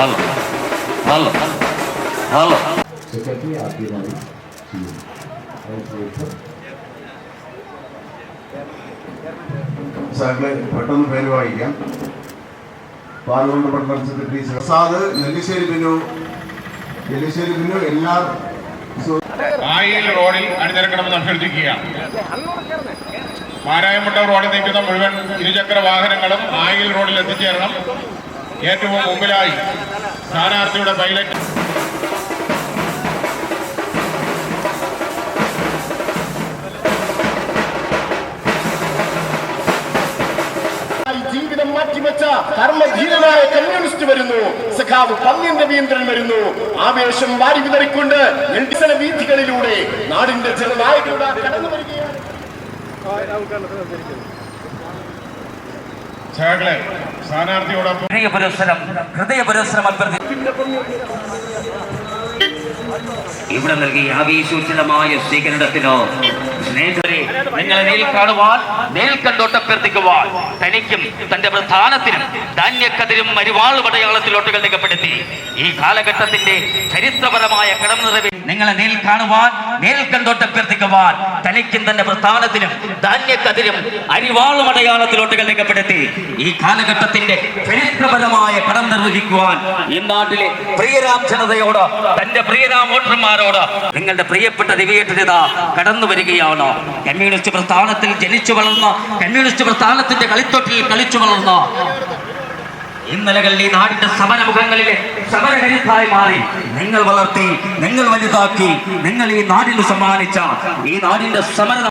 Hello hello hello secretary ആദ്യമായി ചെയ്യും. സാറിന് പെട്ടെന്ന് പേര് വായിക്കാം. പാർലമെന്റ് മണ്ഡലം സെക്രട്ടറി പ്രസാദ് നെല്ലിശ്ശേരി ബിനു എല്ലാ ആയിൽ റോഡിൽ അണിനിരക്കണമെന്ന് അഭ്യർത്ഥിക്കുകയാണ്. മാരായമുട്ടം റോഡിൽ നിൽക്കുന്ന മുഴുവൻ ഇരുചക്ര വാഹനങ്ങളും ആയിൽ റോഡിൽ എത്തിച്ചേരണം. ഏറ്റവും മുമ്പിലായി സ്ഥാനാർത്ഥിയുടെ പൈലറ്റ് ജീവിതം മാറ്റിവെച്ച കർമ്മധീരനായ കമ്മ്യൂണിസ്റ്റ് വരുന്നു. സഖാവ് പന്ന്യൻ രവീന്ദ്രൻ വരുന്നു. ആവേശം വാരി വിതറിക്കൊണ്ട് വികസന വീഥികളിലൂടെ നാടിന്റെ ജനനായകരുടെ കടന്നു വരികയാണ്. സ്ഥാനാർത്ഥിയോടൊപ്പം ഇവിടെ നൽകി ആവേശോചിതമായ സ്വീകരണത്തിനോ സ്നേഹിതരെ നിങ്ങളെ നേരിൽ കാണുവാൻ നേൽക്കണ്ടോട്ടഭ്യർത്ഥിക്കുവാൻ തനിക്കും തന്റെ പ്രധാനത്തിനും ധാന്യക്കതിരും മരുവാളും അടയാളത്തിലോട്ടുകൾ രേഖപ്പെടുത്തി ഈ കാലഘട്ടത്തിന്റെ ചരിത്രപരമായ കടന്നുനിറവിൽ നിങ്ങളെ നേരിൽ കാണുവാൻ നേൽക്കണ്ടോട്ടഭ്യർത്ഥിക്കുവാൻ തനിക്കും തന്റെ പ്രധാനത്തിനും ധാന്യക്കതിരും അരിവാളും അടയാളത്തിലോട്ടുകൾ രേഖപ്പെടുത്തി ഈ കാലഘട്ടത്തിന്റെ ചരിത്രപരമായ കടം നിർവഹിക്കുവാൻ ഈ നാട്ടിലെ പ്രിയരാം ജനതയോട് തന്റെ പ്രിയരാം വോട്ടർമാരോട് നിങ്ങളുടെ പ്രിയപ്പെട്ട ദിവ്യേട്ടനിത കടന്നു വരികയാണ്. കമ്മ്യൂണിസ്റ്റ് പ്രസ്ഥാനത്തിൽ ജനിച്ചു വളർന്ന കമ്മ്യൂണിസ്റ്റ് പ്രസ്ഥാനത്തിന്റെ കളിത്തൊട്ടിൽ കളിച്ചു വളർന്ന ഇന്നലകളിൽ ഈ നാടിന്റെ സമരമുഖങ്ങളിലെ സമരകരുത്തായി മാറി നിങ്ങൾ വളർത്തി, നിങ്ങൾ വലുതാക്കി, നിങ്ങൾ ഈ നാടിന് സമ്മാനിച്ച ഈ നാടിന്റെ സമര